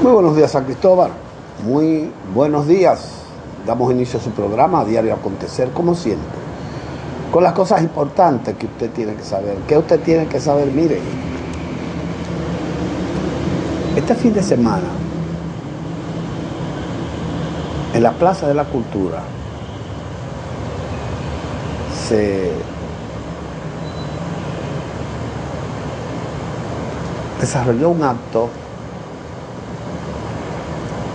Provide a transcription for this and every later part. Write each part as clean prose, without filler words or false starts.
Muy buenos días, San Cristóbal. Muy buenos días. Damos inicio a su programa, a Diario Acontecer, como siempre, con las cosas importantes que usted tiene que saber. ¿Qué usted tiene que saber? Mire, este fin de semana, en la Plaza de la Cultura, se desarrolló un acto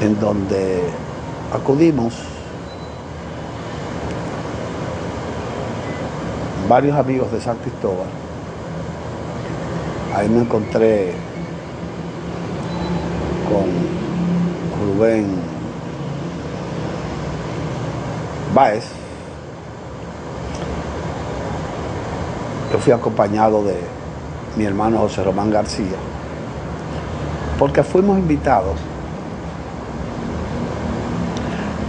en donde acudimos varios amigos de San Cristóbal. Ahí me encontré con Rubén Báez. Yo fui acompañado de mi hermano José Román García, porque fuimos invitados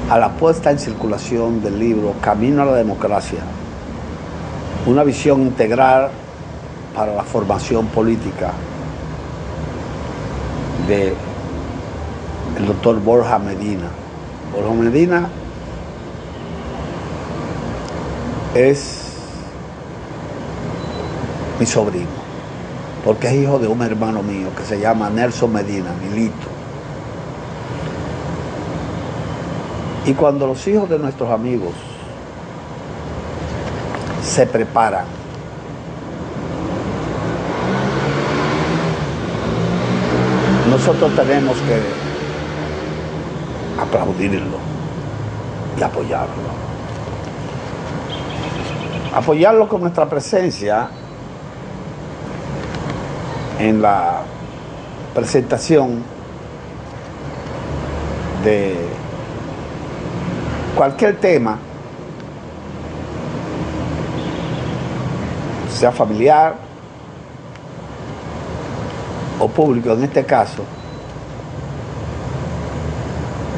a la puesta en circulación del libro Camino a la Democracia, una visión integral para la formación política de el doctor Borja Medina. Borja Medina es mi sobrino, porque es hijo de un hermano mío que se llama Nelson Medina, Milito. Y cuando los hijos de nuestros amigos se preparan, nosotros tenemos que aplaudirlo y apoyarlo. Apoyarlo con nuestra presencia en la presentación de cualquier tema, sea familiar o público, en este caso,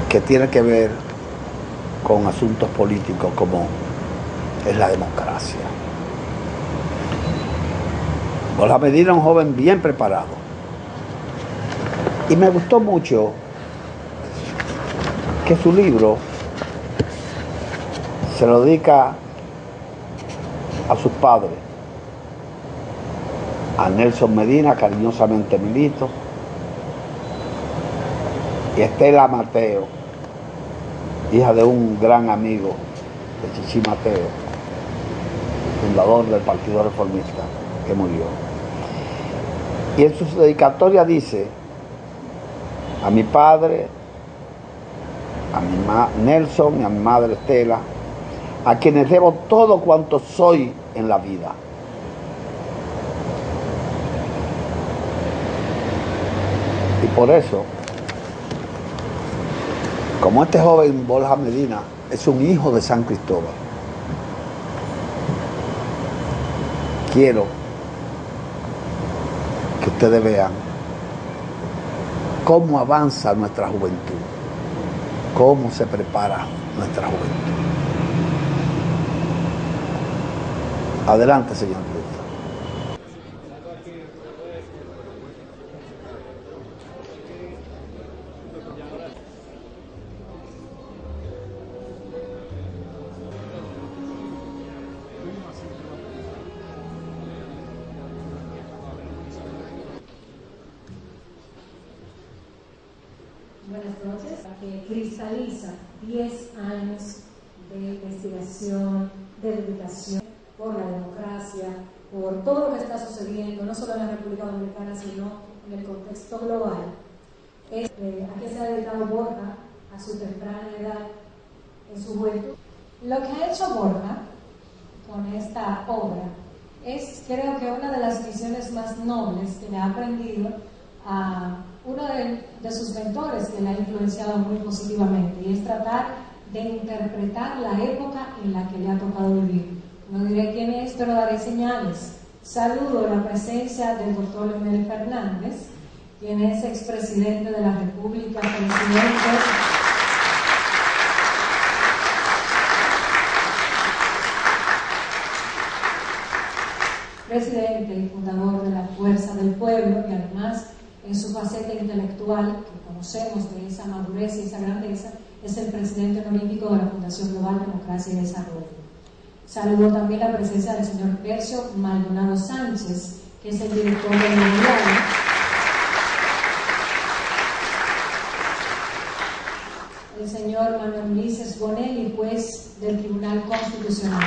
que tiene que ver con asuntos políticos como es la democracia. Borja Medina es un joven bien preparado y me gustó mucho que su libro se lo dedica a sus padres, a Nelson Medina, cariñosamente Milito, y a Estela Mateo, hija de un gran amigo de Chichi Mateo, fundador del Partido Reformista, que murió. Y en su dedicatoria dice: a mi padre, a mi Nelson y a mi madre Estela, a quienes debo todo cuanto soy en la vida. Y por eso, como este joven Borja Medina es un hijo de San Cristóbal, quiero que ustedes vean cómo avanza nuestra juventud, cómo se prepara nuestra juventud. Adelante, señor Cruz. Buenas noches. Que cristaliza 10 años de investigación, de dedicación por la democracia, por todo lo que está sucediendo, no solo en la República Dominicana, sino en el contexto global. ¿A qué se ha dedicado Borja a su temprana edad, en su juventud? Lo que ha hecho Borja con esta obra es, creo que, una de las misiones más nobles que le ha aprendido a uno de sus mentores, que le ha influenciado muy positivamente, y es tratar de interpretar la época en la que le ha tocado vivir. No diré quién es, pero daré señales. Saludo la presencia del doctor Leonel Fernández, quien es expresidente de la República, presidente y fundador de la Fuerza del Pueblo, y además en su faceta intelectual, que conocemos de esa madurez y esa grandeza, es el presidente honorífico de la Fundación Global Democracia y Desarrollo. Saludo también la presencia del señor Percio Maldonado Sánchez, que es el director del Memorial. El señor Manuel Ulises Bonelli, juez del Tribunal Constitucional.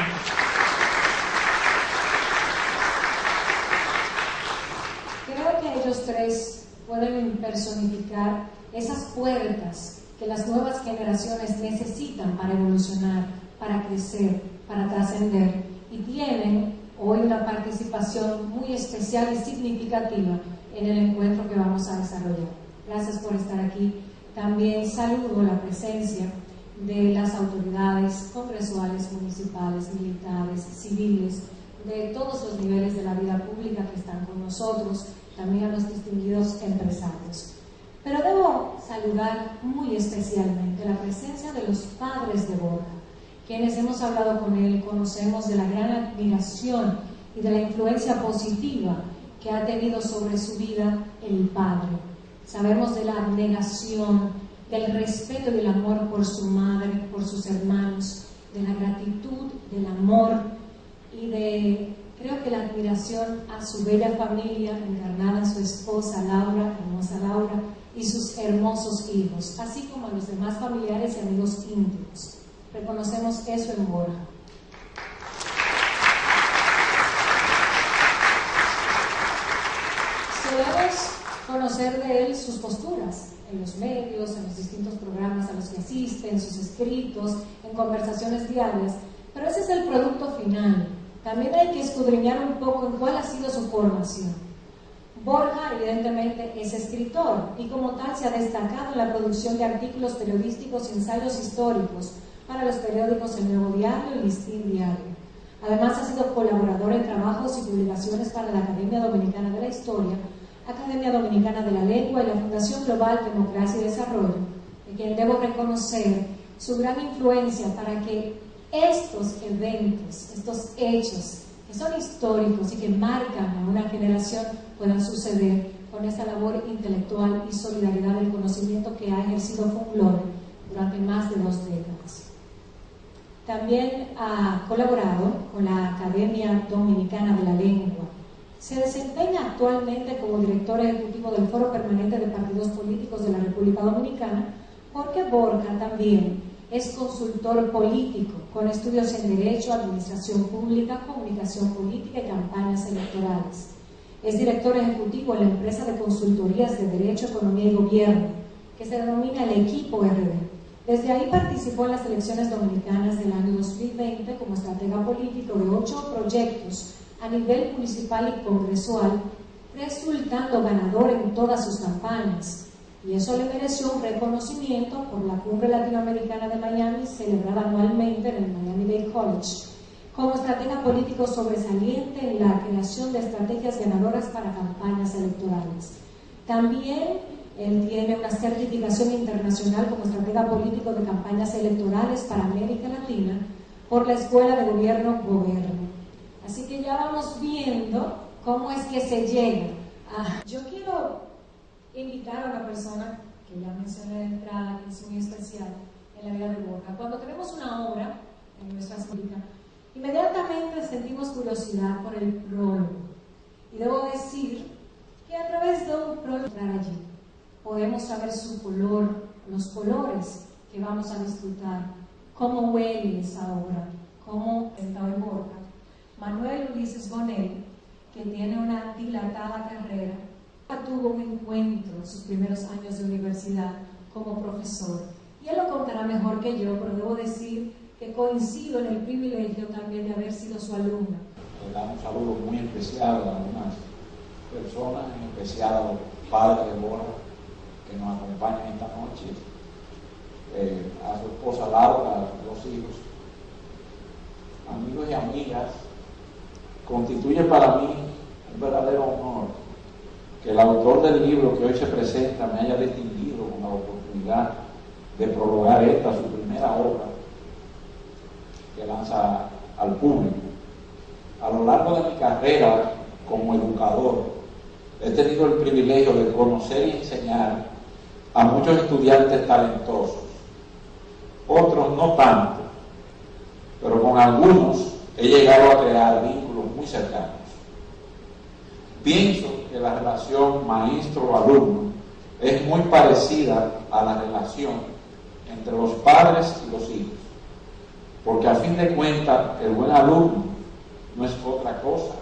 Creo que ellos tres pueden personificar esas puertas que las nuevas generaciones necesitan para evolucionar, para crecer, para trascender, y tienen hoy una participación muy especial y significativa en el encuentro que vamos a desarrollar. Gracias por estar aquí. También saludo la presencia de las autoridades congresuales, municipales, militares, civiles, de todos los niveles de la vida pública que están con nosotros, también a los distinguidos empresarios. Pero debo saludar muy especialmente la presencia de los padres de Borja, quienes hemos hablado con él, conocemos de la gran admiración y de la influencia positiva que ha tenido sobre su vida el padre. Sabemos de la abnegación, del respeto y del amor por su madre, por sus hermanos, de la gratitud, del amor y de, creo que la admiración a su bella familia, encarnada en su esposa Laura, hermosa Laura, y sus hermosos hijos, así como a los demás familiares y amigos íntimos. Reconocemos eso en Borja. Solemos conocer de él sus posturas en los medios, en los distintos programas a los que asiste, en sus escritos, en conversaciones diarias, pero ese es el producto final. También hay que escudriñar un poco en cuál ha sido su formación. Borja, evidentemente, es escritor y como tal se ha destacado en la producción de artículos periodísticos y ensayos históricos para los periódicos El Nuevo Diario y Listín Diario. Además, ha sido colaborador en trabajos y publicaciones para la Academia Dominicana de la Historia, Academia Dominicana de la Lengua y la Fundación Global Democracia y Desarrollo, de quien debo reconocer su gran influencia para que estos eventos, estos hechos que son históricos y que marcan a una generación puedan suceder con esta labor intelectual y solidaridad del conocimiento que ha ejercido Funglode durante más de 2 décadas. También ha colaborado con la Academia Dominicana de la Lengua. Se desempeña actualmente como director ejecutivo del Foro Permanente de Partidos Políticos de la República Dominicana, porque Borja también es consultor político con estudios en Derecho, Administración Pública, Comunicación Política y Campañas Electorales. Es director ejecutivo en la empresa de consultorías de Derecho, Economía y Gobierno, que se denomina el Equipo RD. Desde ahí participó en las elecciones dominicanas del año 2020 como estratega político de 8 proyectos a nivel municipal y congresual, resultando ganador en todas sus campañas. Y eso le mereció un reconocimiento por la Cumbre Latinoamericana de Miami, celebrada anualmente en el Miami-Dade College, como estratega político sobresaliente en la creación de estrategias ganadoras para campañas electorales. También él tiene una certificación internacional como estratega político de campañas electorales para América Latina por la Escuela de Gobierno Goberno. Así que ya vamos viendo cómo es que se llega a... Yo quiero invitar a una persona que ya mencioné de entrada, que es muy especial en la vida de Borja. Cuando tenemos una obra en nuestra escuela, inmediatamente sentimos curiosidad por el prólogo. Y debo decir que a través de un prólogo allí podemos saber su color, los colores que vamos a disfrutar, cómo huele esa obra, cómo está en Borja. Manuel Ulises Bonelli, que tiene una dilatada carrera, tuvo un encuentro en sus primeros años de universidad como profesor. Y él lo contará mejor que yo, pero debo decir que coincido en el privilegio también de haber sido su alumna. Le damos un saludo muy especial a algunas personas, en especial a los padres de Borja que nos acompañan esta noche, a su esposa Laura, a sus 2 hijos, amigos y amigas. Constituye para mí un verdadero honor que el autor del libro que hoy se presenta me haya distinguido con la oportunidad de prologar esta, su primera obra que lanza al público. A lo largo de mi carrera como educador, he tenido el privilegio de conocer y enseñar a muchos estudiantes talentosos, otros no tanto, pero con algunos he llegado a crear vínculos muy cercanos. Pienso que la relación maestro-alumno es muy parecida a la relación entre los padres y los hijos, porque a fin de cuentas el buen alumno no es otra cosa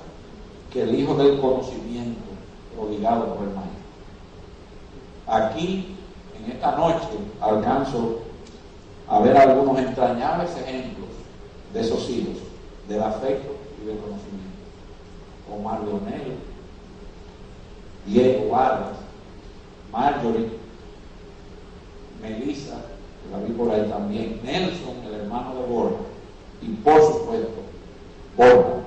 que el hijo del conocimiento prodigado por el maestro. Aquí, en esta noche, alcanzo a ver algunos entrañables ejemplos de esos hijos, del afecto y del conocimiento. Omar Leonel, Diego Vargas, Marjorie, Melissa, que la vi por ahí también, Nelson, el hermano de Borja, y por supuesto, Borja,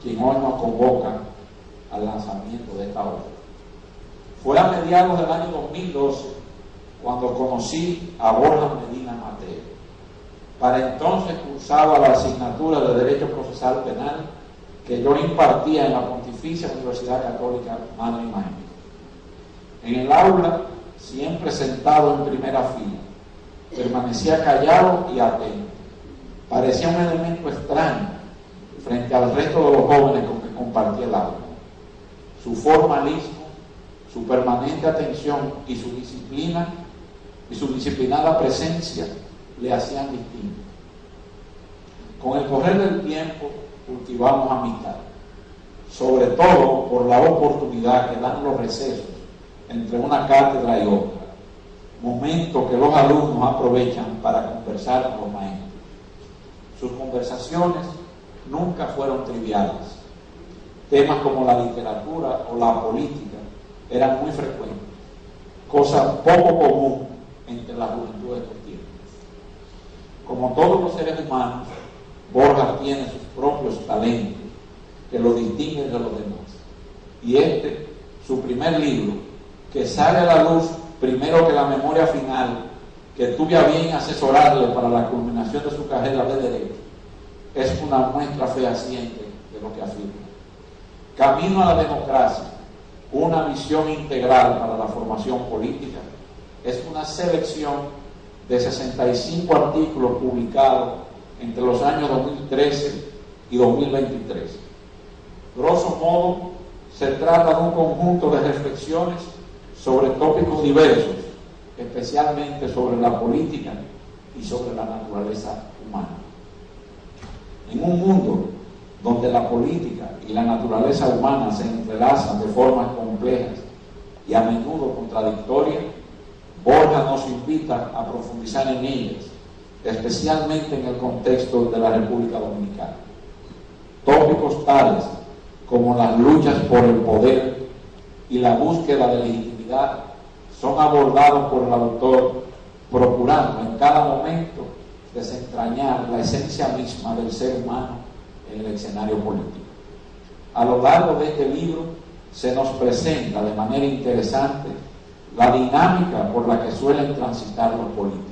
quien hoy nos convoca al lanzamiento de esta obra. Fue a mediados del año 2012 cuando conocí a Borja Medina Mateo. Para entonces cursaba la asignatura de Derecho Procesal Penal que yo impartía en la Pontificia Universidad Católica Madre y Maestro. En el aula, siempre sentado en primera fila, permanecía callado y atento. Parecía un elemento extraño frente al resto de los jóvenes con que compartía el aula. Su formalismo, su permanente atención y su disciplina y su disciplinada presencia le hacían distinto. Con el correr del tiempo cultivamos amistad, sobre todo por la oportunidad que dan los recesos entre una cátedra y otra, momento que los alumnos aprovechan para conversar con los maestros. Sus conversaciones nunca fueron triviales. Temas como la literatura o la política eran muy frecuentes, cosa poco común entre la juventud de estos tiempos. Como todos los seres humanos, Borja tiene sus propios talentos que lo distinguen de los demás. Y su primer libro, que sale a la luz primero que la memoria final, que tuve a bien asesorarle para la culminación de su carrera de Derecho, es una muestra fehaciente de lo que afirma. Camino a la democracia, una visión integral para la formación política, es una selección de 65 artículos publicados entre los años 2013 y 2023. Grosso modo, se trata de un conjunto de reflexiones sobre tópicos diversos, especialmente sobre la política y sobre la naturaleza humana. En un mundo donde la política y la naturaleza humana se entrelazan de formas complejas y a menudo contradictorias, Borja nos invita a profundizar en ellas, especialmente en el contexto de la República Dominicana. Tópicos tales como las luchas por el poder y la búsqueda de legitimidad son abordados por el autor, procurando en cada momento desentrañar la esencia misma del ser humano en el escenario político. A lo largo de este libro se nos presenta de manera interesante la dinámica por la que suelen transitar los políticos.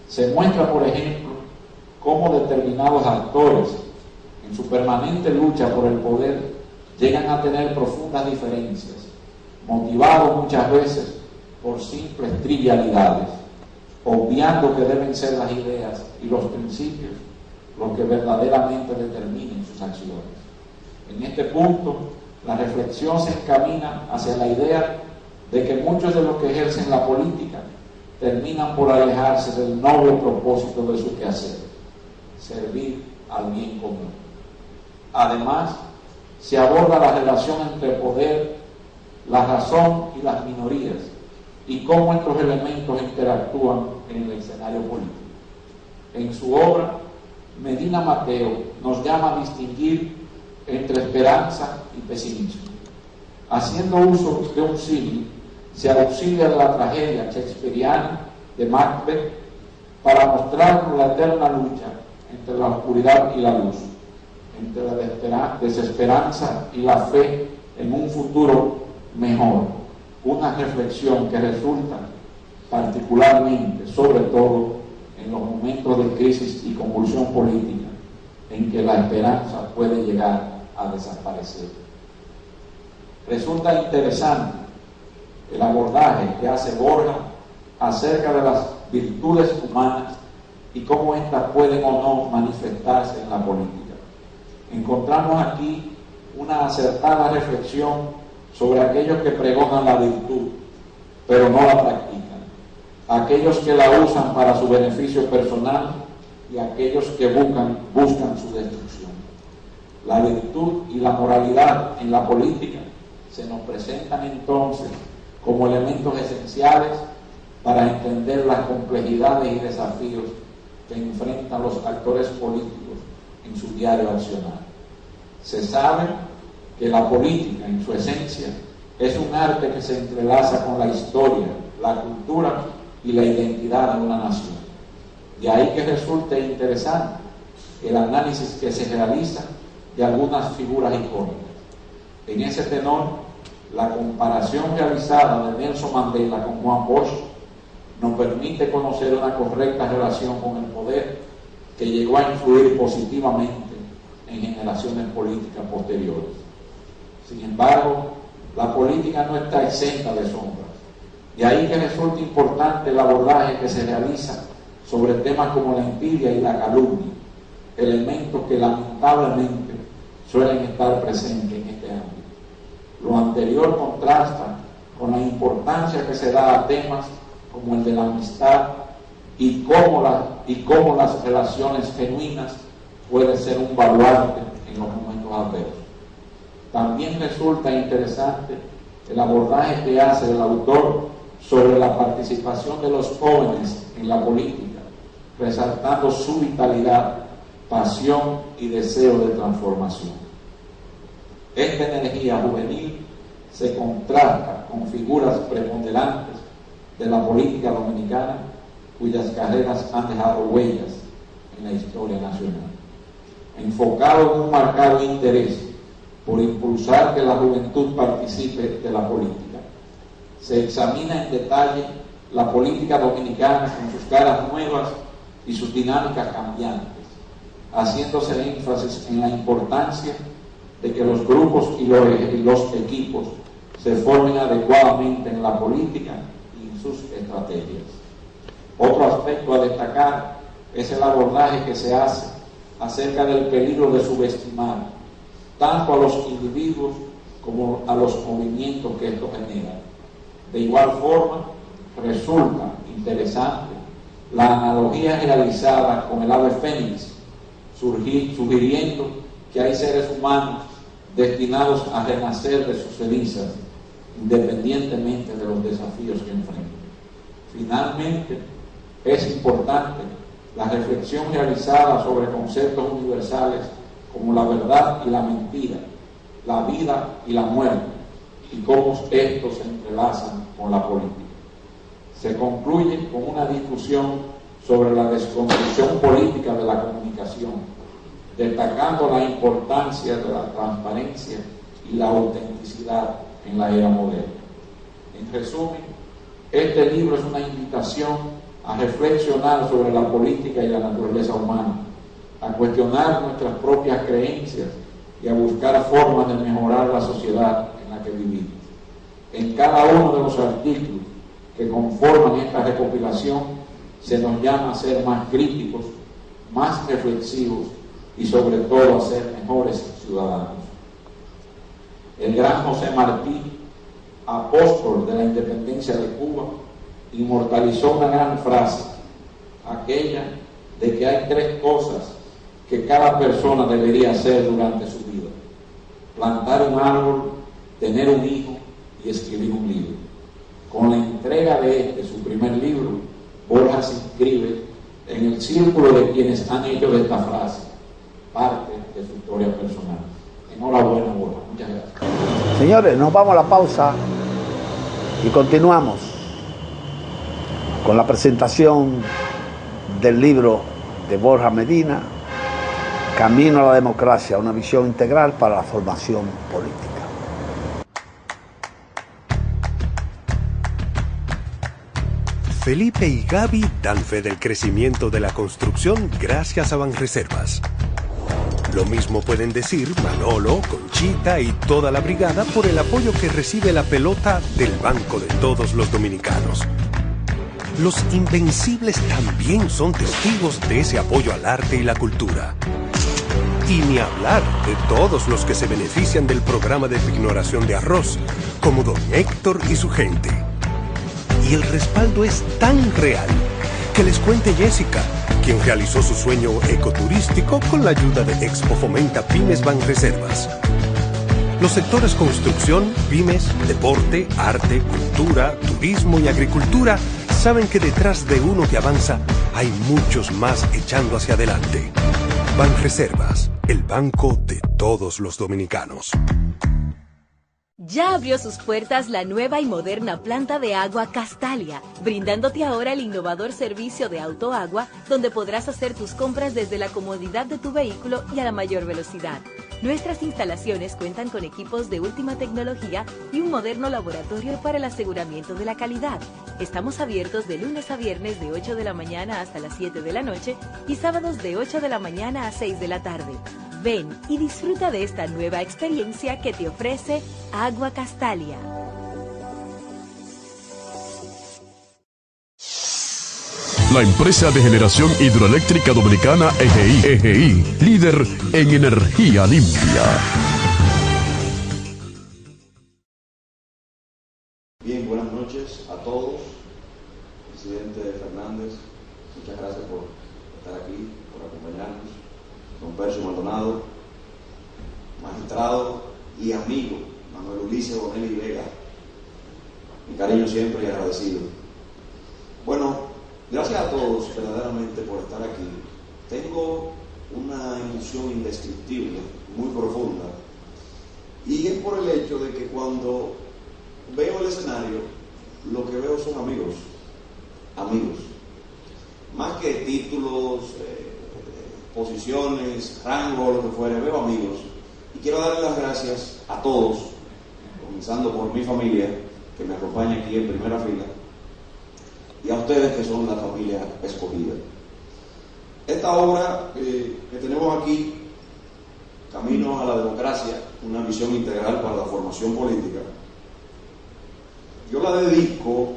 Se muestra, por ejemplo, cómo determinados actores, en su permanente lucha por el poder, llegan a tener profundas diferencias, motivados muchas veces por simples trivialidades, obviando que deben ser las ideas y los principios los que verdaderamente determinen sus acciones. En este punto, la reflexión se encamina hacia la idea de que muchos de los que ejercen la política terminan por alejarse del noble propósito de su quehacer, servir al bien común. Además, se aborda la relación entre el poder, la razón y las minorías, y cómo estos elementos interactúan en el escenario político. En su obra, Medina Mateo nos llama a distinguir entre esperanza y pesimismo. Haciendo uso de un símil, se auxilia de la tragedia shakespeariana de Macbeth para mostrarnos la eterna lucha entre la oscuridad y la luz, entre la desesperanza y la fe en un futuro mejor. Una reflexión que resulta particularmente, sobre todo, en los momentos de crisis y convulsión política, en que la esperanza puede llegar a desaparecer. Resulta interesante el abordaje que hace Borja acerca de las virtudes humanas y cómo éstas pueden o no manifestarse en la política. Encontramos aquí una acertada reflexión sobre aquellos que pregonan la virtud, pero no la practican, aquellos que la usan para su beneficio personal y aquellos que buscan su destrucción. La virtud y la moralidad en la política se nos presentan entonces como elementos esenciales para entender las complejidades y desafíos que enfrentan los actores políticos en su diario accionar. Se sabe que la política, en su esencia, es un arte que se entrelaza con la historia, la cultura y la identidad de una nación. De ahí que resulte interesante el análisis que se realiza de algunas figuras icónicas. En ese tenor, la comparación realizada de Nelson Mandela con Juan Bosch nos permite conocer una correcta relación con el poder que llegó a influir positivamente en generaciones políticas posteriores. Sin embargo, la política no está exenta de sombras. De ahí que resulta importante el abordaje que se realiza sobre temas como la envidia y la calumnia, elementos que lamentablemente suelen estar presentes en este ámbito. Lo anterior contrasta con la importancia que se da a temas como el de la amistad y cómo las relaciones genuinas pueden ser un baluarte en los momentos adversos. También resulta interesante el abordaje que hace el autor sobre la participación de los jóvenes en la política, resaltando su vitalidad, pasión y deseo de transformación. Esta energía juvenil se contrasta con figuras preponderantes de la política dominicana cuyas carreras han dejado huellas en la historia nacional. Enfocado en un marcado interés por impulsar que la juventud participe de la política, se examina en detalle la política dominicana con sus caras nuevas y sus dinámicas cambiantes, haciéndose énfasis en la importancia de que los grupos y los equipos se formen adecuadamente en la política y en sus estrategias. Otro aspecto a destacar es el abordaje que se hace acerca del peligro de subestimar tanto a los individuos como a los movimientos que esto genera. De igual forma, resulta interesante la analogía realizada con el ave fénix, sugiriendo que hay seres humanos destinados a renacer de sus cenizas, independientemente de los desafíos que enfrentan. Finalmente, es importante la reflexión realizada sobre conceptos universales como la verdad y la mentira, la vida y la muerte, y cómo estos se entrelazan con la política. Se concluye con una discusión sobre la desconstrucción política de la comunicación, destacando la importancia de la transparencia y la autenticidad en la era moderna. En resumen, este libro es una invitación a reflexionar sobre la política y la naturaleza humana, a cuestionar nuestras propias creencias y a buscar formas de mejorar la sociedad en la que vivimos. En cada uno de los artículos que conforman esta recopilación se nos llama a ser más críticos, más reflexivos y sobre todo a ser mejores ciudadanos. El gran José Martí, apóstol de la independencia de Cuba, inmortalizó una gran frase, aquella de que hay 3 cosas que cada persona debería hacer durante su vida: plantar un árbol, tener un hijo y escribir un libro. Con la entrega de su primer libro, Borja se inscribe en el círculo de quienes han hecho de esta frase parte de su historia personal. Enhorabuena, Borja. Muchas gracias. Señores, nos vamos a la pausa y continuamos con la presentación del libro de Borja Medina, Camino a la Democracia, una visión integral para la formación política. Felipe y Gaby dan fe del crecimiento de la construcción gracias a Banreservas. Lo mismo pueden decir Manolo, Conchita y toda la brigada por el apoyo que recibe la pelota del Banco de Todos los Dominicanos. los invencibles también son testigos de ese apoyo al arte y la cultura. Y ni hablar de todos los que se benefician del programa de pignoración de arroz, como don Héctor y su gente. Y el respaldo es tan real que les cuente Jessica, quien realizó su sueño ecoturístico con la ayuda de Expo Fomenta Pymes Banreservas. Los sectores construcción, pymes, deporte, arte, cultura, turismo y agricultura saben que detrás de uno que avanza hay muchos más echando hacia adelante. Banreservas, el banco de todos los dominicanos. Ya abrió sus puertas la nueva y moderna planta de agua Castalia, brindándote ahora el innovador servicio de autoagua, donde podrás hacer tus compras desde la comodidad de tu vehículo y a la mayor velocidad. Nuestras instalaciones cuentan con equipos de última tecnología y un moderno laboratorio para el aseguramiento de la calidad. Estamos abiertos de lunes a viernes de 8 de la mañana hasta las 7 de la noche y sábados de 8 de la mañana a 6 de la tarde. Ven y disfruta de esta nueva experiencia que te ofrece Agua Castalia. La empresa de generación hidroeléctrica dominicana EGI, líder en energía limpia. Bien, buenas noches a todos. Presidente Fernández, muchas gracias por estar aquí, por acompañarnos. Don Percio Maldonado, magistrado y amigo Manuel Ulises Bonelli Vega, mi cariño siempre y agradecido. Bueno, gracias a todos verdaderamente por estar aquí. Tengo una emoción indescriptible, muy profunda, y es por el hecho de que cuando veo el escenario, lo que veo son amigos, más que títulos, posiciones, rango, lo que fuere, veo amigos. Y quiero darle las gracias a todos, comenzando por mi familia, que me acompaña aquí en primera fila, y a ustedes que son la familia escogida. Esta obra que tenemos aquí, Camino a la Democracia, una visión integral para la formación política, yo la dedico,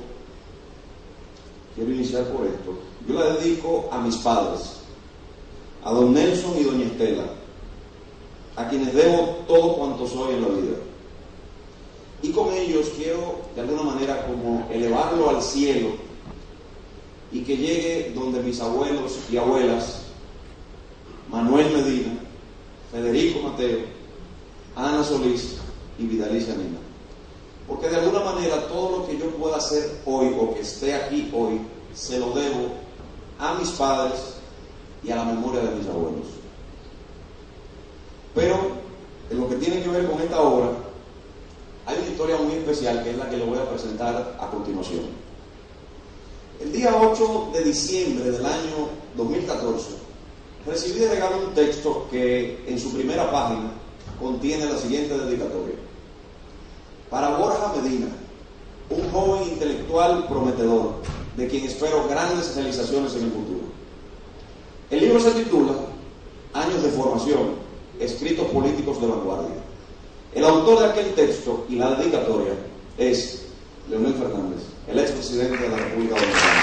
quiero iniciar por esto, yo la dedico a mis padres, a don Nelson y doña Estela, a quienes debo todo cuanto soy en la vida. Y con ellos quiero, de alguna manera, como elevarlo al cielo y que llegue donde mis abuelos y abuelas, Manuel Medina, Federico Mateo, Ana Solís y Vidalicia Nina. Porque de alguna manera todo lo que yo pueda hacer hoy o que esté aquí hoy, se lo debo a mis padres y a la memoria de mis abuelos. Pero en lo que tiene que ver con esta obra, hay una historia muy especial que es la que le voy a presentar a continuación. El día 8 de diciembre del año 2014, recibí de regalo un texto que en su primera página contiene la siguiente dedicatoria. Para Borja Medina, un joven intelectual prometedor, de quien espero grandes realizaciones en el futuro. El libro se titula Años de formación, escritos políticos de vanguardia. El autor de aquel texto y la dedicatoria es Leonel Fernández, el expresidente de la República Dominicana.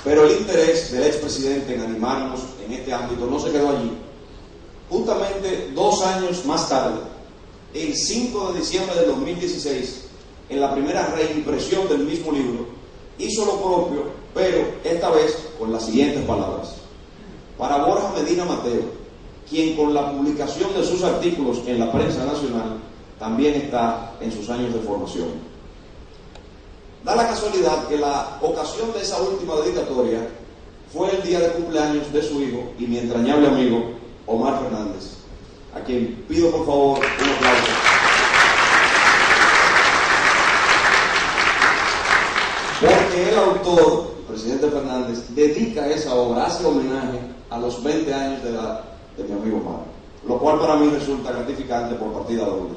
Pero el interés del expresidente en animarnos en este ámbito no se quedó allí. Justamente 2 años más tarde, el 5 de diciembre del 2016, en la primera reimpresión del mismo libro, hizo lo propio, pero esta vez con las siguientes palabras. Para Borja Medina Mateo, quien con la publicación de sus artículos en la prensa nacional también está en sus años de formación. Da la casualidad que la ocasión de esa última dedicatoria fue el día de cumpleaños de su hijo y mi entrañable amigo Omar Fernández, a quien pido por favor un aplauso. Porque el autor, el presidente Fernández, dedica esa obra, hace homenaje a los 20 años de edad de mi amigo Omar, lo cual para mí resulta gratificante por partida doble.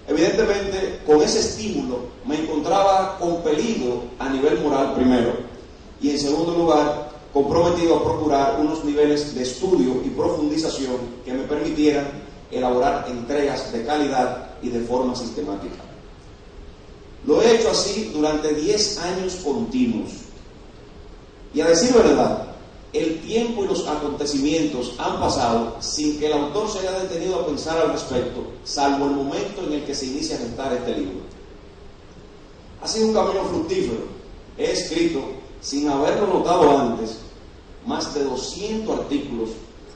Evidentemente, con ese estímulo me encontraba compelido a nivel moral primero, y en segundo lugar, comprometido a procurar unos niveles de estudio y profundización que me permitieran elaborar entregas de calidad y de forma sistemática. Lo he hecho así durante 10 años continuos. Y a decir verdad, el tiempo y los acontecimientos han pasado sin que el autor se haya detenido a pensar al respecto, salvo el momento en el que se inicia a gestar este libro. Ha sido un camino fructífero. He escrito, sin haberlo notado antes, más de 200 artículos,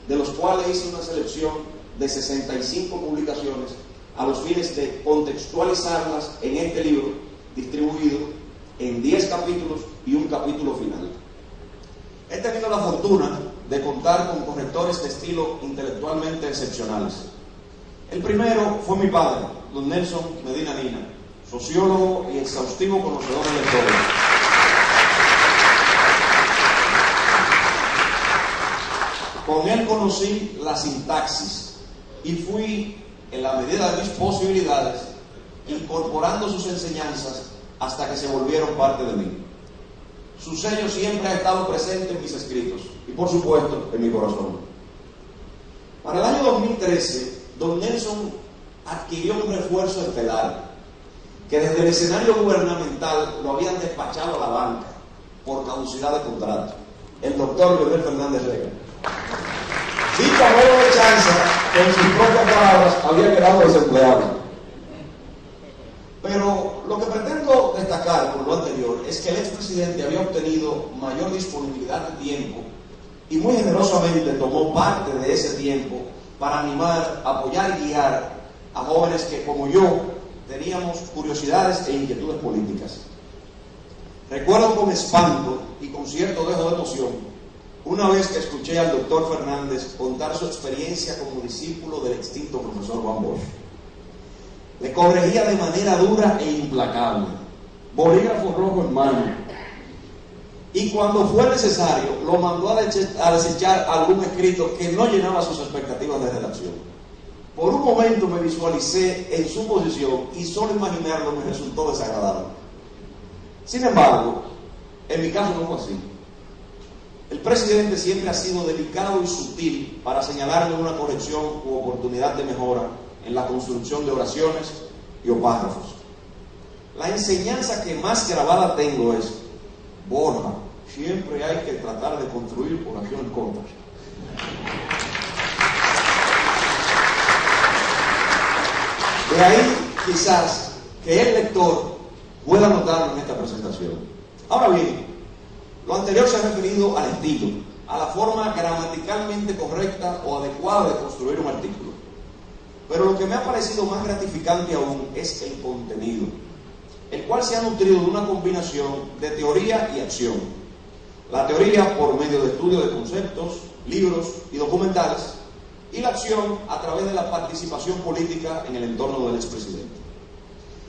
de los cuales hice una selección de 65 publicaciones a los fines de contextualizarlas en este libro, distribuido en 10 capítulos y un capítulo final. He tenido la fortuna de contar con correctores de estilo intelectualmente excepcionales. El primero fue mi padre, don Nelson Medina Nina, sociólogo y exhaustivo conocedor del todo. Con él conocí la sintaxis y fui, en la medida de mis posibilidades, incorporando sus enseñanzas hasta que se volvieron parte de mí. Su sello siempre ha estado presente en mis escritos y, por supuesto, en mi corazón. Para el año 2013, don Nelson adquirió un refuerzo estelar, que desde el escenario gubernamental lo habían despachado a la banca por caducidad de contrato, el doctor Leonel Fernández Vega. Dicho a modo de chanza, que en sus propias palabras había quedado desempleado. Pero lo que pretendo destacar por lo anterior es que el expresidente había obtenido mayor disponibilidad de tiempo y muy generosamente tomó parte de ese tiempo para animar, apoyar y guiar a jóvenes que, como yo, teníamos curiosidades e inquietudes políticas. Recuerdo con espanto y con cierto dejo de emoción una vez que escuché al doctor Fernández contar su experiencia como discípulo del extinto profesor Juan Bosch. Le corregía de manera dura e implacable, bolígrafo rojo en mano, y cuando fue necesario lo mandó a desechar algún escrito que no llenaba sus expectativas de redacción. Por un momento me visualicé en su posición y solo imaginarlo me resultó desagradable. Sin embargo, en mi caso no fue así. El presidente siempre ha sido delicado y sutil para señalarme una corrección u oportunidad de mejora en la construcción de oraciones y o párrafos. La enseñanza que más grabada tengo es: Borja, siempre hay que tratar de construir oraciones cortas. De ahí quizás que el lector pueda notarlo en esta presentación. Ahora bien, lo anterior se ha referido al estilo, a la forma gramaticalmente correcta o adecuada de construir un artículo. Pero lo que me ha parecido más gratificante aún es el contenido, el cual se ha nutrido de una combinación de teoría y acción. La teoría por medio de estudio de conceptos, libros y documentales, y la acción a través de la participación política en el entorno del expresidente.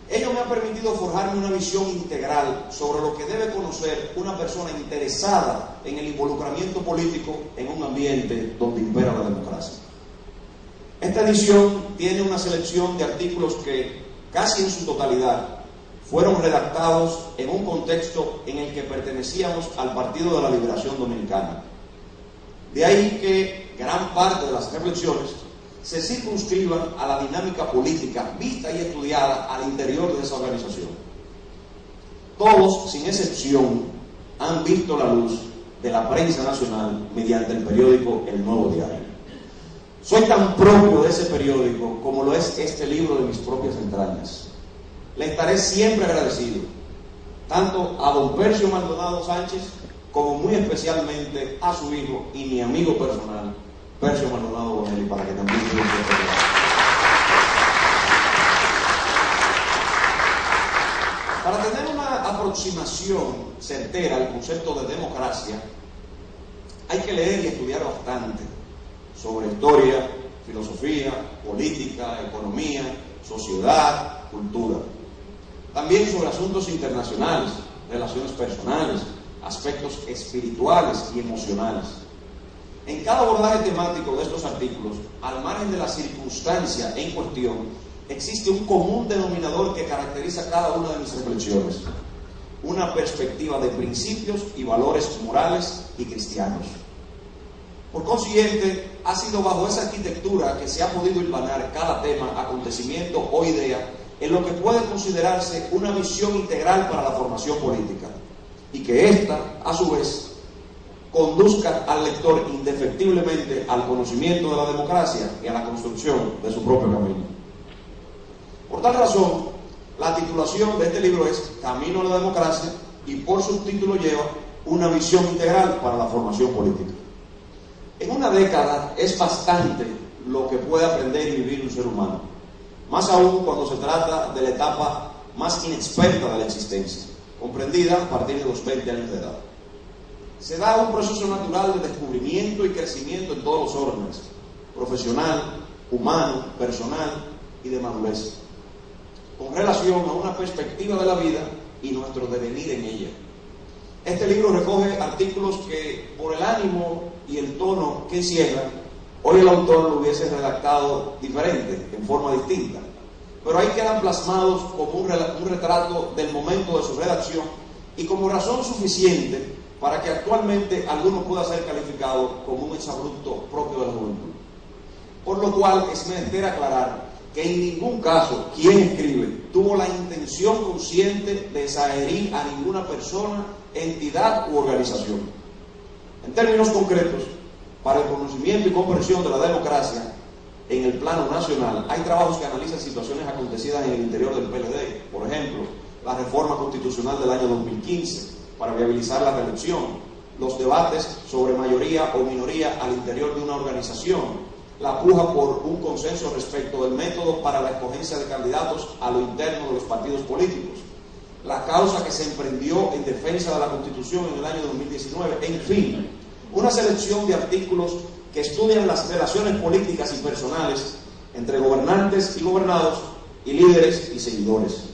Ello me ha permitido forjarme una visión integral sobre lo que debe conocer una persona interesada en el involucramiento político en un ambiente donde impera la democracia. Esta edición tiene una selección de artículos que, casi en su totalidad, fueron redactados en un contexto en el que pertenecíamos al Partido de la Liberación Dominicana. De ahí que gran parte de las reflexiones se circunscriban a la dinámica política vista y estudiada al interior de esa organización. Todos, sin excepción, han visto la luz de la prensa nacional mediante el periódico El Nuevo Diario. Soy tan propio de ese periódico como lo es este libro de mis propias entrañas. Le estaré siempre agradecido, tanto a don Percio Maldonado Sánchez como muy especialmente a su hijo y mi amigo personal, Percio Maldonado Bonelli, para que también se lo pueda. Para tener una aproximación certera al concepto de democracia, hay que leer y estudiar bastante sobre historia, filosofía, política, economía, sociedad, cultura. También sobre asuntos internacionales, relaciones personales, aspectos espirituales y emocionales. En cada abordaje temático de estos artículos, al margen de la circunstancia en cuestión, existe un común denominador que caracteriza cada una de mis reflexiones: una perspectiva de principios y valores morales y cristianos. Por consiguiente, ha sido bajo esa arquitectura que se ha podido hilvanar cada tema, acontecimiento o idea en lo que puede considerarse una visión integral para la formación política, y que ésta, a su vez, conduzca al lector indefectiblemente al conocimiento de la democracia y a la construcción de su propio camino. Por tal razón, la titulación de este libro es Camino a la Democracia, y por subtítulo lleva una visión integral para la formación política. En una década es bastante lo que puede aprender y vivir un ser humano, más aún cuando se trata de la etapa más inexperta de la existencia, comprendida a partir de los 20 años de edad. Se da un proceso natural de descubrimiento y crecimiento en todos los órdenes, profesional, humano, personal y de madurez, con relación a una perspectiva de la vida y nuestro devenir en ella. Este libro recoge artículos que, por el ánimo y el tono que encierran, hoy el autor lo hubiese redactado diferente, en forma distinta, pero ahí quedan plasmados como un retrato del momento de su redacción y como razón suficiente para que actualmente alguno pueda ser calificado como un exabrupto propio de la juventud. Por lo cual es menester aclarar que en ningún caso quien escribe tuvo la intención consciente de desherir a ninguna persona, entidad u organización. En términos concretos, para el conocimiento y comprensión de la democracia en el plano nacional, hay trabajos que analizan situaciones acontecidas en el interior del PLD, por ejemplo, la reforma constitucional del año 2015 para viabilizar la reelección, los debates sobre mayoría o minoría al interior de una organización, la puja por un consenso respecto del método para la escogencia de candidatos a lo interno de los partidos políticos, la causa que se emprendió en defensa de la Constitución en el año 2019, en fin, una selección de artículos que estudian las relaciones políticas y personales entre gobernantes y gobernados y líderes y seguidores.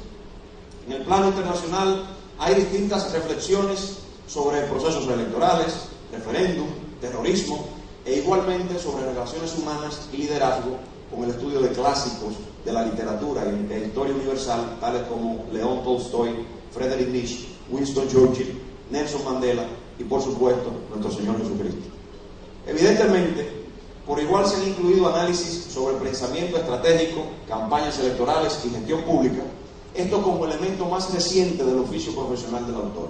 En el plano internacional hay distintas reflexiones sobre procesos electorales, referéndum, terrorismo, e igualmente sobre relaciones humanas y liderazgo, con el estudio de clásicos de la literatura y de historia universal, tales como León Tolstoy, Friedrich Nietzsche, Winston Churchill, Nelson Mandela y, por supuesto, nuestro Señor Jesucristo. Evidentemente, por igual se han incluido análisis sobre pensamiento estratégico, campañas electorales y gestión pública, esto como elemento más reciente del oficio profesional del autor.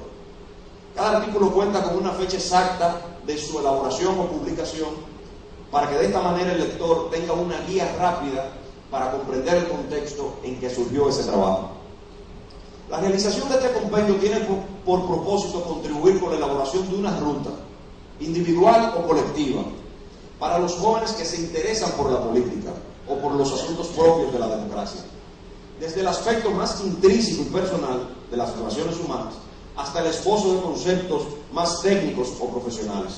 Cada artículo cuenta con una fecha exacta de su elaboración o publicación, para que de esta manera el lector tenga una guía rápida para comprender el contexto en que surgió ese trabajo. La realización de este compendio tiene por propósito contribuir con la elaboración de una ruta, individual o colectiva, para los jóvenes que se interesan por la política o por los asuntos propios de la democracia, desde el aspecto más intrínseco y personal de las relaciones humanas hasta el esbozo de conceptos más técnicos o profesionales.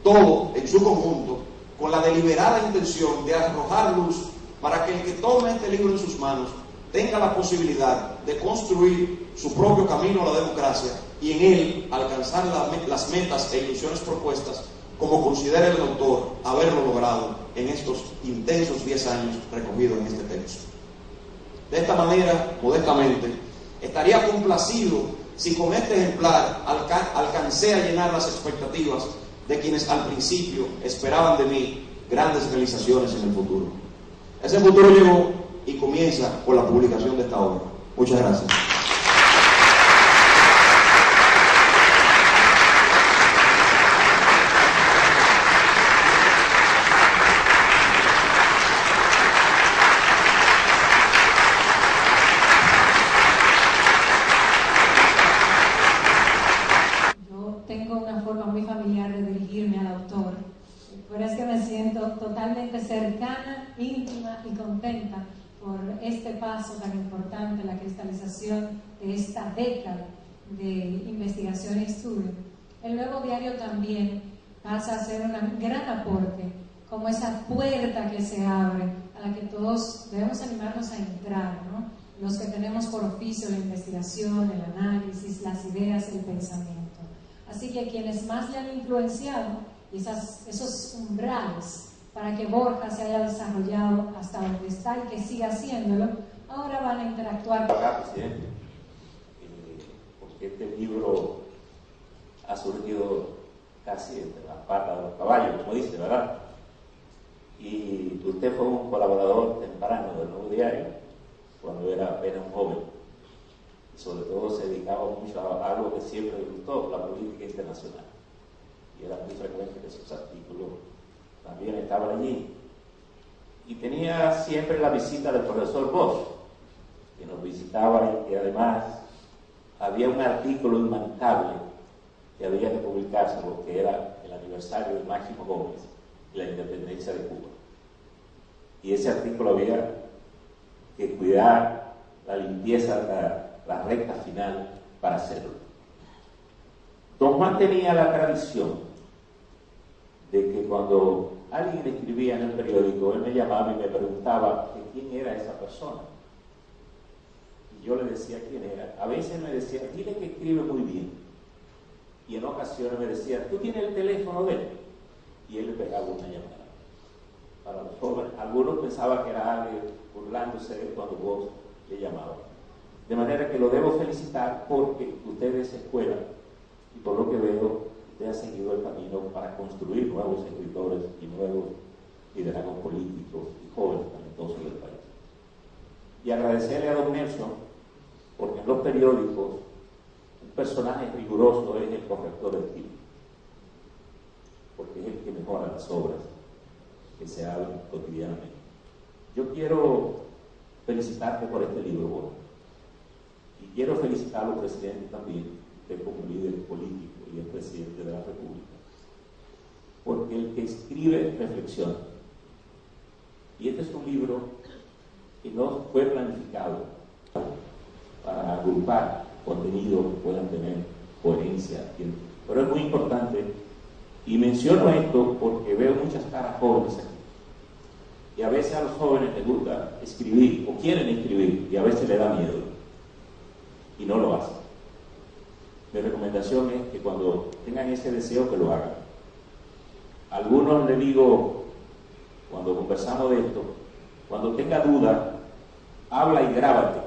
Todo en su conjunto, con la deliberada intención de arrojar luz para que el que tome este libro en sus manos tenga la posibilidad de construir su propio camino a la democracia y en él alcanzar las metas e ilusiones propuestas, como considera el autor haberlo logrado en estos intensos 10 años recogidos en este texto. De esta manera, modestamente, estaría complacido si con este ejemplar alcancé a llenar las expectativas de quienes al principio esperaban de mí grandes realizaciones en el futuro. Ese futuro llegó y comienza con la publicación de esta obra. Muchas gracias. Totalmente cercana, íntima y contenta por este paso tan importante, la cristalización de esta década de investigación y estudio. El Nuevo Diario también pasa a ser un gran aporte, como esa puerta que se abre, a la que todos debemos animarnos a entrar, ¿no? Los que tenemos por oficio la investigación, el análisis, las ideas, el pensamiento. Así que quienes más le han influenciado, esos umbrales para que Borja se haya desarrollado hasta donde está y que siga haciéndolo, ahora van a interactuar. Presidente, porque este libro ha surgido casi entre las patas de los caballos, como dice, ¿verdad? Y usted fue un colaborador temprano del Nuevo Diario, cuando era apenas un joven. Y sobre todo se dedicaba mucho a algo que siempre le gustó, la política internacional. Y era muy frecuente que sus artículos también estaban allí. Y tenía siempre la visita del profesor Bosch, que nos visitaba y que además había un artículo inmantable que había que publicarse, porque era el aniversario de Máximo Gómez y la independencia de Cuba. Y ese artículo había que cuidar la limpieza, la recta final para hacerlo. Don Juan tenía la tradición de que cuando alguien escribía en el periódico, él me llamaba y me preguntaba que quién era esa persona. Y yo le decía quién era. A veces me decía, dile que escribe muy bien. Y en ocasiones me decía, ¿tú tienes el teléfono de él? Y él le pegaba una llamada. Para los jóvenes, algunos pensaban que era alguien burlándose de él cuando vos le llamabas. De manera que lo debo felicitar porque usted es escuela y por lo que veo, usted ha seguido el camino para construir nuevos escritores y nuevos liderazgos políticos y jóvenes talentosos del país. Y agradecerle a don Nelson, porque en los periódicos un personaje riguroso es el corrector del estilo, porque es el que mejora las obras que se hablan cotidianamente. Yo quiero felicitarte por este libro, Borja, y quiero felicitarlo, presidente, también, usted como líder político y el presidente de la República, porque el que escribe reflexiona. Y este es un libro que no fue planificado para agrupar contenidos que puedan tener coherencia, pero es muy importante, y menciono esto porque veo muchas caras jóvenes aquí. Y a veces a los jóvenes les gusta escribir o quieren escribir y a veces les da miedo y no lo hacen. Mi recomendación es que cuando tengan ese deseo que lo hagan. A algunos les digo, cuando conversamos de esto, cuando tenga duda, habla y grábate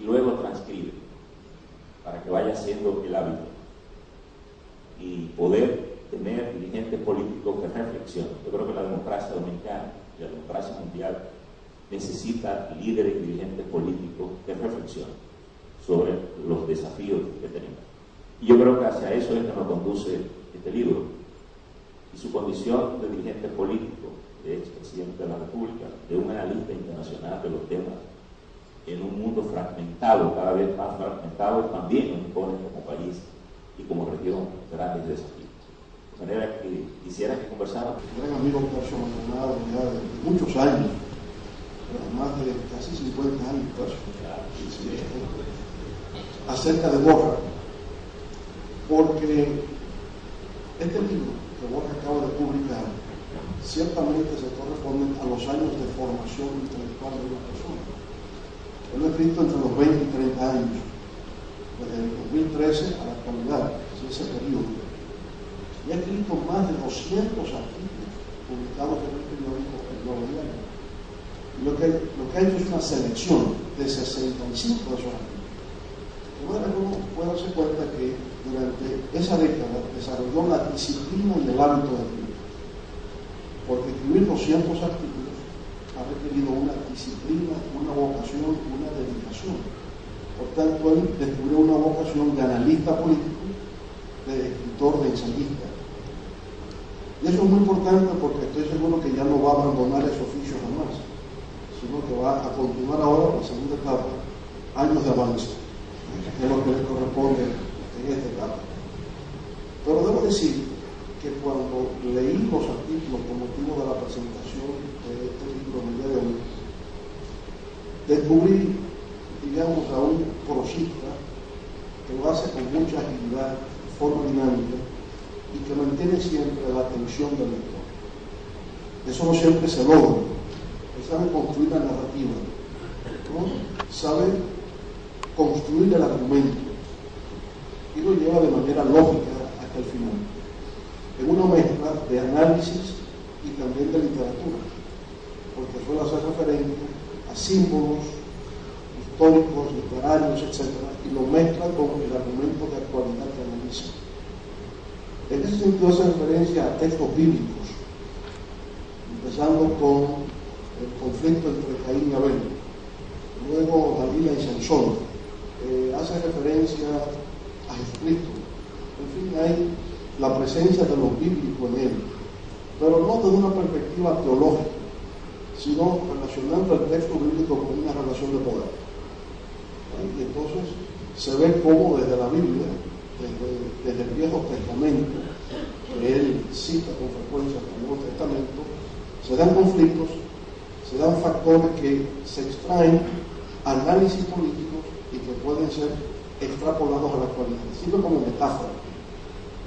y luego transcribe para que vaya siendo el hábito y poder tener dirigentes políticos que reflexionen. Yo creo que la democracia dominicana y la democracia mundial necesita líderes y dirigentes políticos que reflexionen sobre los desafíos que tenemos. Y yo creo que hacia eso es que nos conduce este libro. Y su condición de dirigente político, de expresidente de la República, de un analista internacional de los temas, en un mundo fragmentado, cada vez más fragmentado, también nos impone como país y como región grandes desafíos. De manera que quisiera que conversáramos. Un gran amigo personal ya de muchos años, más de casi 50 años, acerca de Borja, porque este libro que Borja acaba de publicar ciertamente se corresponde a los años de formación intelectual de una persona. Él lo ha escrito entre los 20 y 30 años, desde el 2013 a la actualidad, es ese periodo. Y ha escrito más de 200 artículos publicados en el periódico El Nuevo Diario. Y lo que ha hecho es una selección de 65 de esos artículos. De manera que uno puede darse cuenta que durante esa década desarrolló la disciplina y el hábito de escribir. Porque escribir 200 artículos ha requerido una disciplina, una vocación, una dedicación. Por tanto, él descubrió una vocación de analista político, de escritor, de ensayista. Y eso es muy importante porque estoy seguro que ya no va a abandonar ese oficio jamás, sino que va a continuar ahora la segunda etapa, años de avance, que es lo que le corresponde en esta etapa. Pero debo decir que cuando leí los artículos con motivo de la presentación de este libro en el día de hoy, descubrí, digamos, a un prosista que lo hace con mucha agilidad, de forma dinámica, y que mantiene siempre la atención del lector. Eso no siempre se logra. Él sabe construir la narrativa, ¿no? Sabe construir el argumento y lo lleva de manera lógica hasta el final, en una mezcla de análisis y también de literatura, porque suele hacer referencia a símbolos históricos, literarios, etc., y lo mezcla con el argumento de actualidad que analiza. En ese sentido hace referencia a textos bíblicos, empezando con el conflicto entre Caín y Abel, luego Dalila y Sansón, hace referencia a Jesucristo. En fin, hay la presencia de lo bíblico en él, pero no desde una perspectiva teológica, sino relacionando el texto bíblico con una relación de poder. Y entonces se ve cómo desde la Biblia, desde el Viejo Testamento, que él cita con frecuencia en el Nuevo Testamento, se dan conflictos, se dan factores que se extraen, análisis políticos y que pueden ser extrapolados a la actualidad. Sirve como metáfora,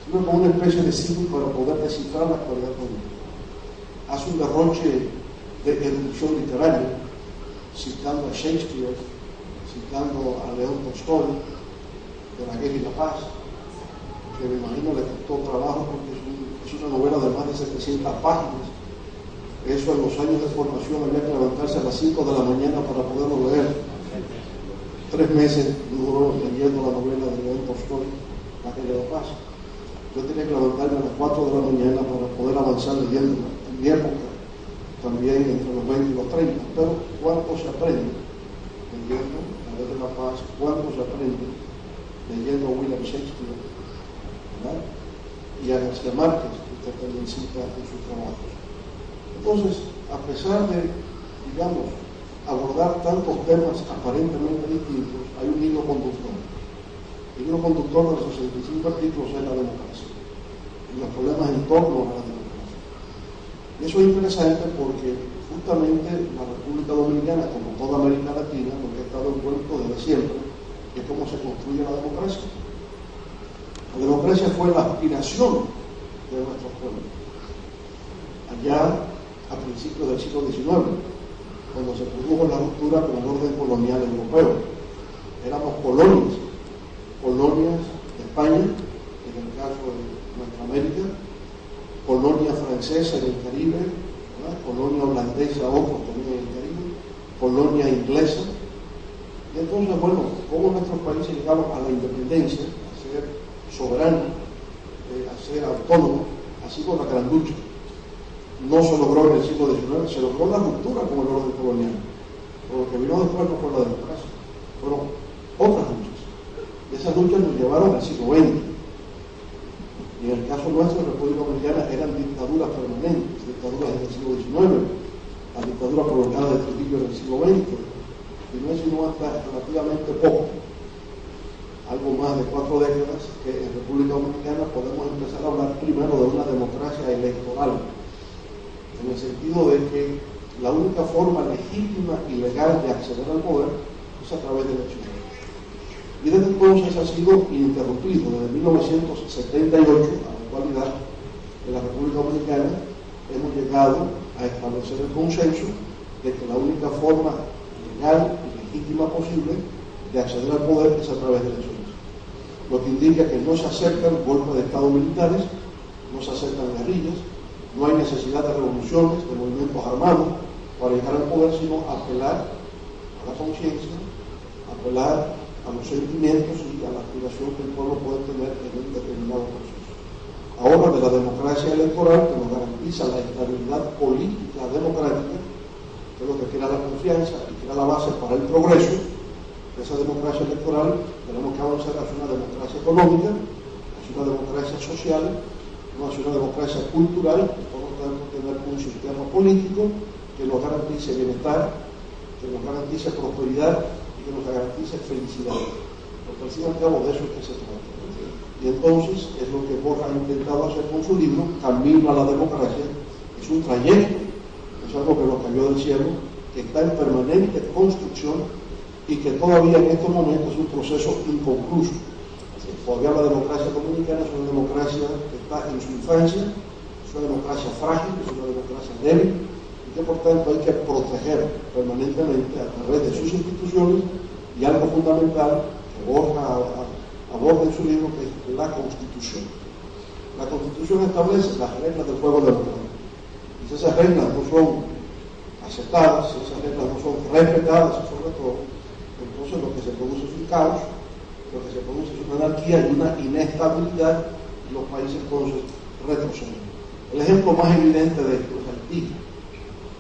sirve como una especie de símbolo para poder descifrar la actualidad política. Hace un derroche de erudición literaria, citando a Shakespeare, citando a León Tolstoy, de La Guerra y la Paz, que me imagino le costó trabajo porque es una novela de más de 700 páginas. Eso en los años de formación había que levantarse a las 5 de la mañana para poderlo leer. 3 meses duró leyendo la novela de León Tolstoy, La Guerra y la Paz. Yo tenía que levantarme a las 4 de la mañana para poder avanzar leyendo. En mi época, también entre los 20 y los 30, pero ¿cuánto se aprende leyendo La Guerra y la Paz? ¿Cuánto se aprende leyendo a William Shakespeare, ¿verdad? Y a García Márquez, que usted también cita en sus trabajos? Entonces, a pesar de, digamos, abordar tantos temas aparentemente distintos, hay un hilo conductor. El hilo conductor de los 65 artículos es la democracia y los problemas en torno a la democracia. Y eso es interesante porque justamente la República Dominicana, como toda América Latina, lo que ha estado envuelto desde siempre, es cómo se construye la democracia. La democracia fue la aspiración de nuestros pueblos. Allá, a principios del siglo XIX, cuando se produjo la ruptura con el orden colonial europeo. Éramos colonias de España, en el caso de nuestra América, colonia francesa en el Caribe, ¿verdad? Colonia holandesa, otros también en el Caribe, colonia inglesa. Y entonces, bueno, cómo nuestros países llegaron a la independencia, a ser soberanos, a ser autónomos, ha sido la gran lucha. No se logró en el siglo XIX, se logró la ruptura con el orden colonial. Pero lo que vino después no fue la democracia, fueron otras luchas. Y esas luchas nos llevaron al siglo XX. Y en el caso nuestro, la República Dominicana, eran dictaduras permanentes, dictaduras del siglo XIX, la dictadura prolongada de Trujillo en el siglo XX, y no es sino hasta relativamente poco, algo más de 4 décadas, que en República Dominicana podemos empezar a hablar primero de una democracia electoral, en el sentido de que la única forma legítima y legal de acceder al poder es a través de elecciones. Y desde entonces ha sido ininterrumpido. Desde 1978 a la actualidad, en la República Dominicana hemos llegado a establecer el consenso de que la única forma legal y legítima posible de acceder al poder es a través de elecciones. Lo que indica que no se acercan golpes de Estado militares, no se acercan guerrillas, no hay necesidad de revoluciones, de movimientos armados para llegar al poder, sino apelar a la conciencia, apelar a los sentimientos y a la aspiración que el pueblo puede tener en un determinado proceso. Ahora, de la democracia electoral, que nos garantiza la estabilidad política democrática, que es lo que crea la confianza y crea la base para el progreso, de esa democracia electoral tenemos que avanzar hacia una democracia económica, hacia una democracia social, hacia una democracia cultural, y por lo tanto tener un sistema político que nos garantice bienestar, que nos garantice prosperidad y que nos garantice felicidad. Porque al fin y al cabo de eso es que se trata. Y entonces es lo que Borja ha intentado hacer con su libro, Camino a la Democracia. Es un trayecto, es algo que nos cayó del cielo, que está en permanente construcción y que todavía en estos momentos es un proceso inconcluso. Todavía la democracia dominicana es una democracia que está en su infancia, es una democracia frágil, es una democracia débil, y que por tanto hay que proteger permanentemente a través de sus instituciones y algo fundamental que Borja aborda en su libro, que es la Constitución. La Constitución establece las reglas del juego democrático. Y si esas reglas no son aceptadas, si esas reglas no son respetadas, sobre todo, entonces lo que se produce es un caos, lo que se produce es una anarquía y una inestabilidad, y los países entonces retroceden. El ejemplo más evidente de esto es Haití.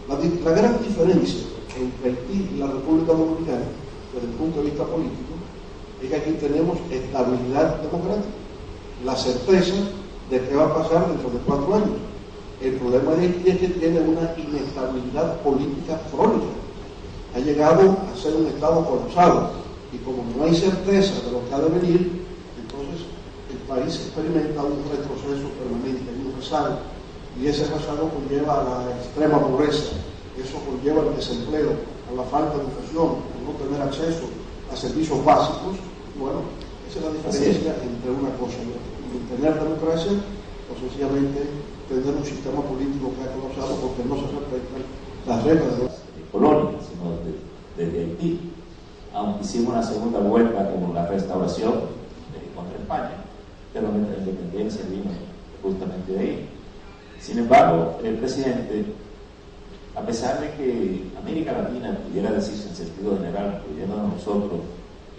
La gran diferencia entre Haití y la República Dominicana, desde el punto de vista político, es que aquí tenemos estabilidad democrática, la certeza de qué va a pasar dentro de 4 años. El problema de Haití es que tiene una inestabilidad política crónica. Ha llegado a ser un Estado colapsado, y como no hay certeza de lo que ha de venir, entonces el país experimenta un retroceso permanente, un rezago, y ese rezago conlleva a la extrema pobreza, eso conlleva al desempleo, a la falta de educación, a no tener acceso a servicios básicos. Bueno, esa es la diferencia entre una cosa y otra, tener democracia o sencillamente tener un sistema político que ha colapsado porque no se respetan las reglas de colonia, sino desde Haití, aunque hicimos una segunda vuelta como la restauración contra España, pero nuestra independencia vino justamente de ahí. Sin embargo, el presidente, a pesar de que América Latina pudiera decirse en sentido general, incluyéndonos nosotros,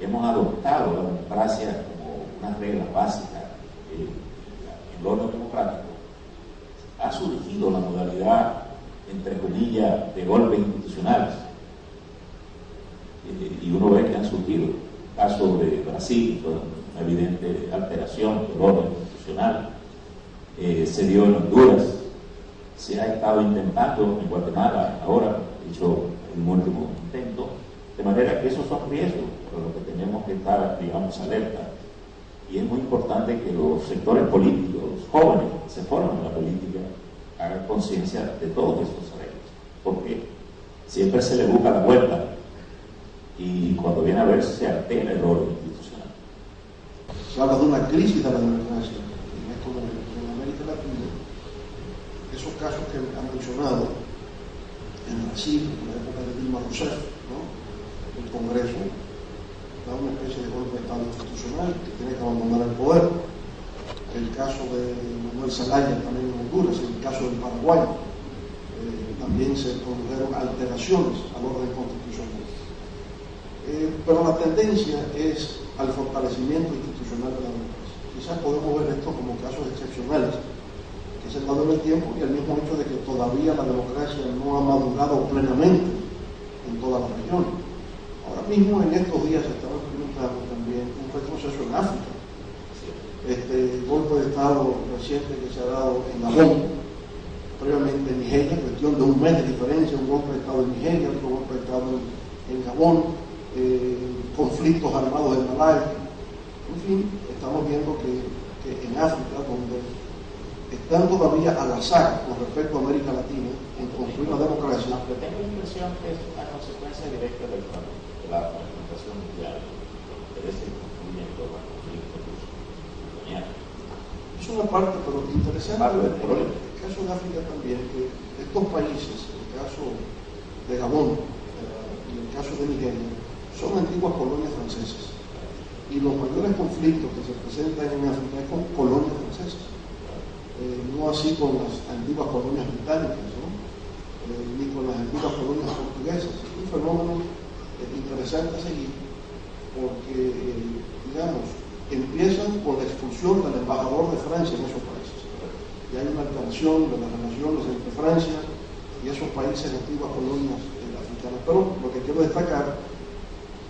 hemos adoptado la democracia como una regla básica en el orden democrático, ha surgido la modalidad, entre comillas, de golpes institucionales. Y uno ve que han surgido. El caso de Brasil, una evidente alteración del orden constitucional. Se dio en Honduras, se ha estado intentando en Guatemala, ahora, hecho un último intento, de manera que esos son riesgos por los que tenemos que estar, digamos, alerta. Y es muy importante que los sectores políticos, los jóvenes que se forman en la política, hagan conciencia de todos estos riesgos, porque siempre se le busca la vuelta y cuando viene a ver se altera el orden institucional. Se habla de una crisis de la democracia en América Latina. Esos casos que han mencionado en Brasil, en la época de Dilma Rousseff, ¿no? El Congreso da una especie de golpe de Estado institucional que tiene que abandonar el poder. El caso de Manuel Zelaya también en Honduras, el caso del Paraguay, también se produjeron alteraciones al orden constitucional. Pero la tendencia es al fortalecimiento institucional de la democracia. Quizás podemos ver esto como casos excepcionales que se han dado en el tiempo y el mismo hecho de que todavía la democracia no ha madurado plenamente en toda la región. Ahora mismo, en estos días, estamos experimentando también un retroceso en África. Este golpe de Estado reciente que se ha dado en Gabón, previamente en Nigeria, cuestión de un mes de diferencia, un golpe de Estado en Nigeria, otro golpe de Estado en Gabón, conflictos armados en Malaya. En fin, estamos viendo que en África, donde están todavía al azar con respecto a América Latina en construir la democracia. Aunque tengo la impresión que es una consecuencia directa de la fragmentación mundial, los intereses que construyen todos los conflictos coloniales. Es una parte, pero interesante el caso de África también, que estos países, el caso de Gabón y el caso de Nigeria, son antiguas colonias francesas. Y los mayores conflictos que se presentan en África es con colonias francesas. No así con las antiguas colonias británicas, ¿no? Ni con las antiguas colonias portuguesas. Es un fenómeno interesante a seguir porque, digamos, empiezan con la expulsión del embajador de Francia en esos países. Y hay una alteración de las relaciones entre Francia y esos países de antiguas colonias africanas. Pero lo que quiero destacar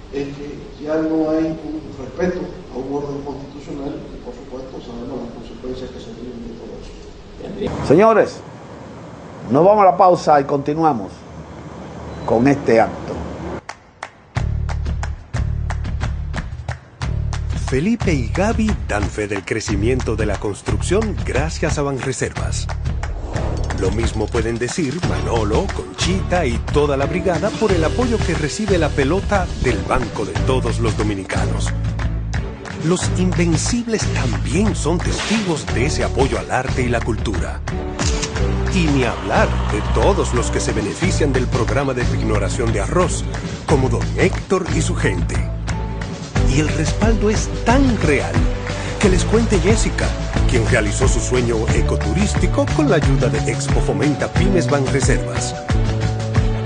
es que ya no hay un respeto a un orden constitucional y, por supuesto, sabemos las consecuencias que se viven de todo eso. Señores, nos vamos a la pausa y continuamos con este acto. Felipe y Gaby dan fe del crecimiento de la construcción gracias a Banreservas. Lo mismo pueden decir Manolo, Conchita y toda la brigada por el apoyo que recibe la pelota del Banco de Todos los Dominicanos. Los Invencibles también son testigos de ese apoyo al arte y la cultura. Y ni hablar de todos los que se benefician del programa de pignoración de arroz, como don Héctor y su gente. Y el respaldo es tan real que les cuente Jessica, quien realizó su sueño ecoturístico con la ayuda de Expo Fomenta Pymes Banreservas.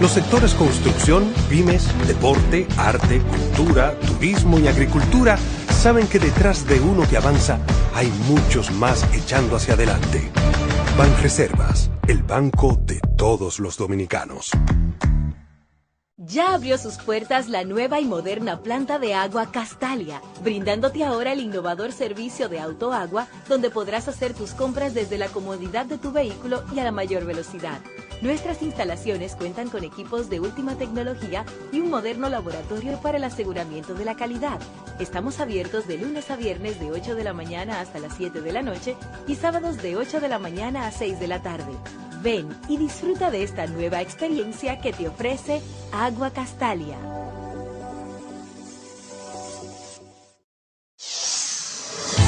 Los sectores construcción, pymes, deporte, arte, cultura, turismo y agricultura saben que detrás de uno que avanza hay muchos más echando hacia adelante. Banreservas, el banco de todos los dominicanos. Ya abrió sus puertas la nueva y moderna planta de agua Castalia, brindándote ahora el innovador servicio de autoagua, donde podrás hacer tus compras desde la comodidad de tu vehículo y a la mayor velocidad. Nuestras instalaciones cuentan con equipos de última tecnología y un moderno laboratorio para el aseguramiento de la calidad. Estamos abiertos de lunes a viernes de 8 de la mañana hasta las 7 de la noche y sábados de 8 de la mañana a 6 de la tarde. Ven y disfruta de esta nueva experiencia que te ofrece Agua Castalia.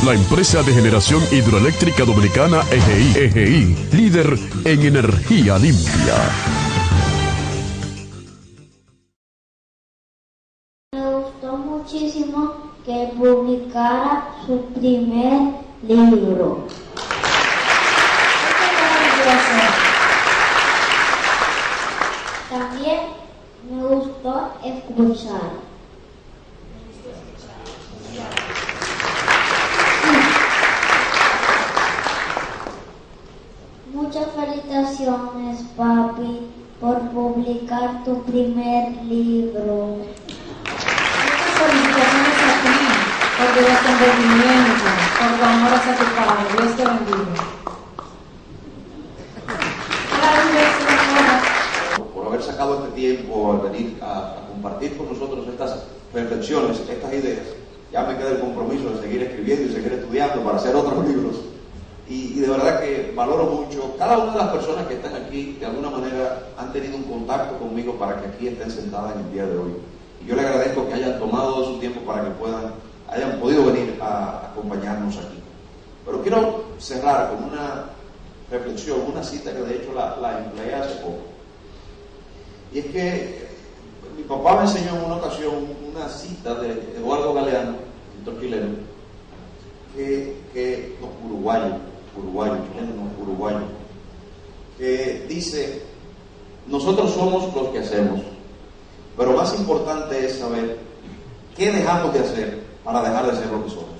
La empresa de generación hidroeléctrica dominicana EGI, líder en energía limpia. Me gustó muchísimo que publicara su primer libro. También me gustó escuchar. Muchas felicitaciones, papi, por publicar tu primer libro. Muchas felicitaciones a ti por tu desenvolvimiento, por tu amor hacia tu padre. Dios te bendiga. Por haber sacado este tiempo al venir a compartir con nosotros estas reflexiones, estas ideas. Ya me queda el compromiso de seguir escribiendo y seguir estudiando para hacer otros libros. Y de verdad que valoro mucho cada una de las personas que están aquí, de alguna manera han tenido un contacto conmigo para que aquí estén sentadas en el día de hoy. Y yo le agradezco que hayan tomado su tiempo para que hayan podido venir a acompañarnos aquí. Pero quiero cerrar con una reflexión, una cita que de hecho la empleé hace poco. Y es que mi papá me enseñó en una ocasión una cita de Eduardo Galeano, pintor chileno, uruguayo, que dice: nosotros somos los que hacemos, pero más importante es saber qué dejamos de hacer para dejar de ser lo que somos.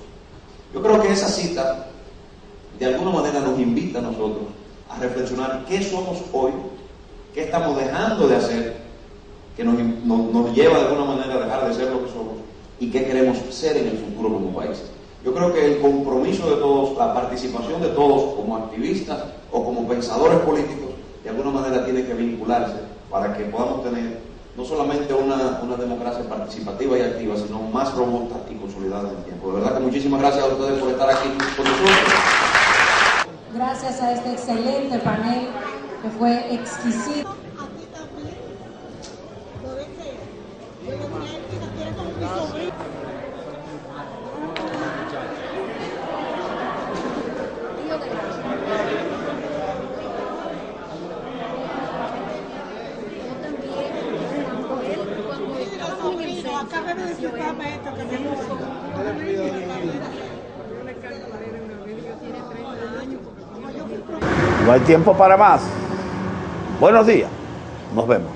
Yo creo que esa cita de alguna manera nos invita a nosotros a reflexionar qué somos hoy, qué estamos dejando de hacer, que nos lleva de alguna manera a dejar de ser lo que somos y qué queremos ser en el futuro como país. Yo creo que el compromiso de todos, la participación de todos como activistas o como pensadores políticos, de alguna manera tiene que vincularse para que podamos tener no solamente una democracia participativa y activa, sino más robusta y consolidada en el tiempo. De verdad que muchísimas gracias a ustedes por estar aquí con nosotros. Gracias a este excelente panel que fue exquisito. No hay tiempo para más. Buenos días. Nos vemos.